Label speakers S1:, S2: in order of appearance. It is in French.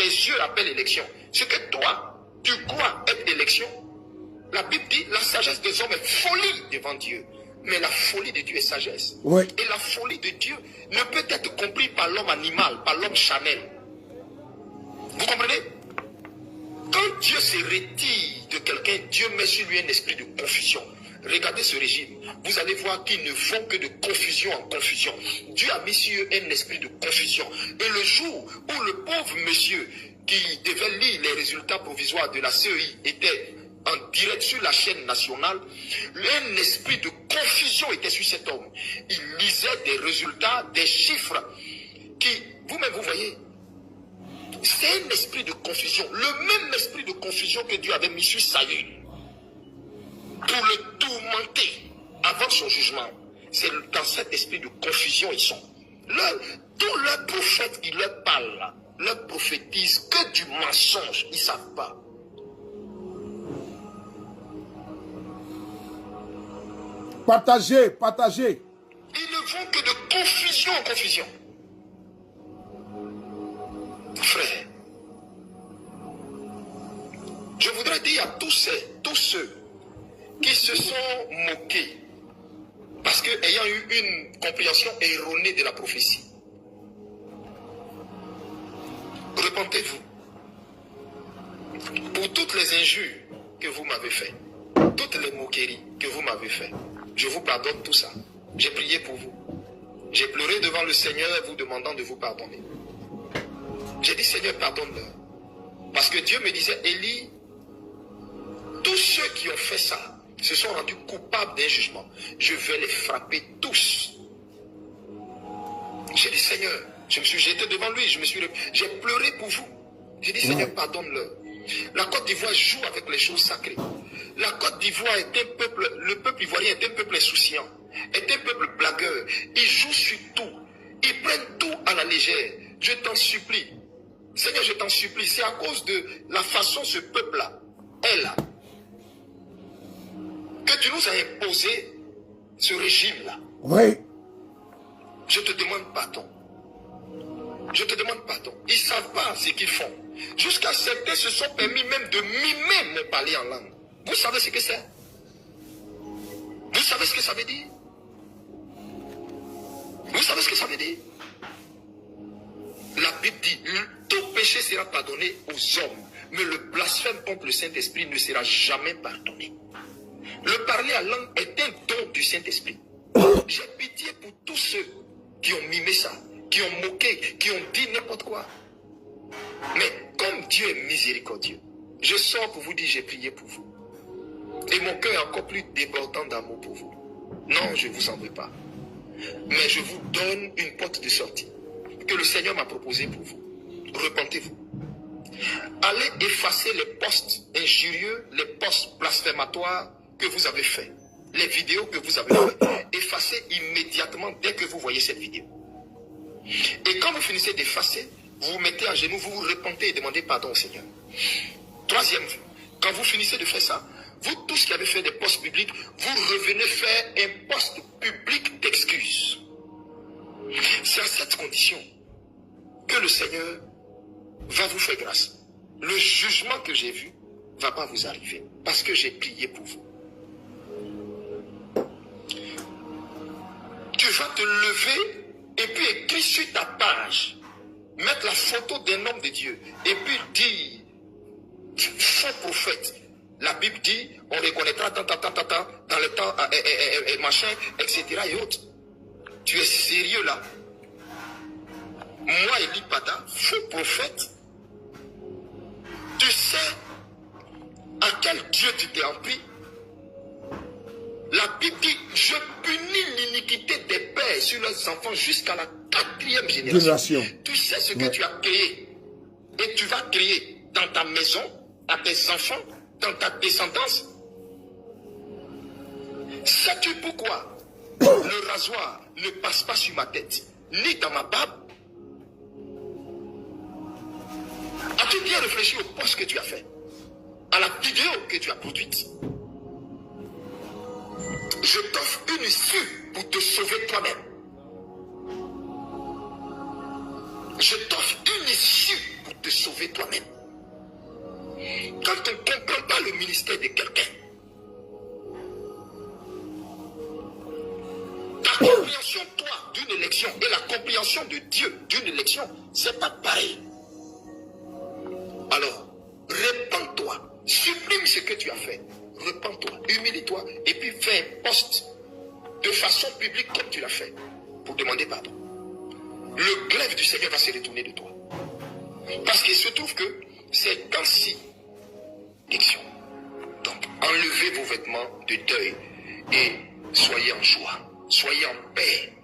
S1: yeux appellent élection, ce que toi, tu crois être élection, la Bible dit, la sagesse des hommes est folie devant Dieu. Mais la folie de Dieu est sagesse.
S2: Oui.
S1: Et la folie de Dieu ne peut être comprise par l'homme animal, par l'homme charnel. Vous comprenez? Quand Dieu se retire de quelqu'un, Dieu met sur lui un esprit de confusion. Regardez ce régime. Vous allez voir qu'ils ne vont que de confusion en confusion. Dieu a mis sur eux un esprit de confusion. Et le jour où le pauvre monsieur qui devait lire les résultats provisoires de la CEI était en direct sur la chaîne nationale, un esprit de confusion était sur cet homme. Il lisait des résultats, des chiffres qui, vous-même vous voyez, c'est un esprit de confusion. Le même esprit de confusion que Dieu avait mis sur Saül pour le tourmenter avant son jugement. C'est dans cet esprit de confusion ils sont. Tous leurs prophètes qui leur parlent, leur prophétisent que du mensonge. Ils ne savent pas.
S2: Partagez, partagez.
S1: Ils ne vont que de confusion en confusion. Frère, je voudrais dire à tous ceux qui se sont moqués parce qu'ayant eu une compréhension erronée de la prophétie, repentez-vous pour toutes les injures que vous m'avez faites, toutes les moqueries que vous m'avez faites. Je vous pardonne tout ça. J'ai prié pour vous. J'ai pleuré devant le Seigneur vous demandant de vous pardonner. J'ai dit, Seigneur, pardonne-leur. Parce que Dieu me disait, Élie, tous ceux qui ont fait ça se sont rendus coupables d'un jugement. Je vais les frapper tous. J'ai dit, Seigneur, je me suis jeté devant lui, j'ai pleuré pour vous. J'ai dit, Seigneur, pardonne-leur. La Côte d'Ivoire joue avec les choses sacrées. La Côte d'Ivoire est un peuple, le peuple ivoirien est un peuple insouciant, est un peuple blagueur. Ils jouent sur tout. Ils prennent tout à la légère. Je t'en supplie. Seigneur, je t'en supplie. C'est à cause de la façon ce peuple-là est là que tu nous as imposé ce régime-là.
S2: Oui.
S1: Je te demande pardon. Je te demande pardon. Ils ne savent pas ce qu'ils font. Jusqu'à certains se sont permis même de mimer mon parler en langue. Vous savez ce que c'est? Vous savez ce que ça veut dire? Vous savez ce que ça veut dire? La Bible dit, tout péché sera pardonné aux hommes, mais le blasphème contre le Saint-Esprit ne sera jamais pardonné. Le parler en langue est un don du Saint-Esprit. J'ai pitié pour tous ceux qui ont mimé ça, qui ont moqué, qui ont dit n'importe quoi. Mais comme Dieu est miséricordieux, je sors pour vous dire, j'ai prié pour vous. Et mon cœur est encore plus débordant d'amour pour vous. Non, je ne vous en veux pas. Mais je vous donne une porte de sortie que le Seigneur m'a proposée pour vous. Repentez-vous. Allez effacer les posts injurieux, les posts blasphématoires que vous avez faits. Les vidéos que vous avez faites. Effacez immédiatement dès que vous voyez cette vidéo. Et quand vous finissez d'effacer, vous vous mettez à genoux, vous vous repentez et demandez pardon au Seigneur. Troisième, quand vous finissez de faire ça, vous tous qui avez fait des postes publics, vous revenez faire un poste public d'excuses. C'est à cette condition que le Seigneur va vous faire grâce. Le jugement que j'ai vu ne va pas vous arriver parce que j'ai prié pour vous. Tu vas te lever et puis écrire sur ta page, mettre la photo d'un homme de Dieu et puis dire, faux prophète. La Bible dit, on reconnaîtra dans le temps, machin, etc. et autres. Tu es sérieux là? Moi, Élie Pada, faux prophète, tu sais à quel Dieu tu t'es empris? La Bible dit, je punis l'iniquité des pères sur leurs enfants jusqu'à la 4e génération. Tu sais ce que tu as créé et tu vas créer dans ta maison, à tes enfants, dans ta descendance. Sais-tu pourquoi le rasoir ne passe pas sur ma tête, ni dans ma barbe? As-tu bien réfléchi au poste que tu as fait, à la vidéo que tu as produite? Je t'offre une issue pour te sauver toi-même. Je t'offre une issue pour te sauver toi-même. Quand on ne comprend pas le ministère de quelqu'un, ta compréhension, toi, d'une élection et la compréhension de Dieu d'une élection, c'est pas pareil. Alors, répands-toi, supprime ce que tu as fait, repens-toi, humilie-toi, et puis fais un poste de façon publique comme tu l'as fait, pour demander pardon. Le glaive du Seigneur va se retourner de toi. Parce qu'il se trouve que c'est ainsi d'élection. Donc, enlevez vos vêtements de deuil et soyez en joie, soyez en paix.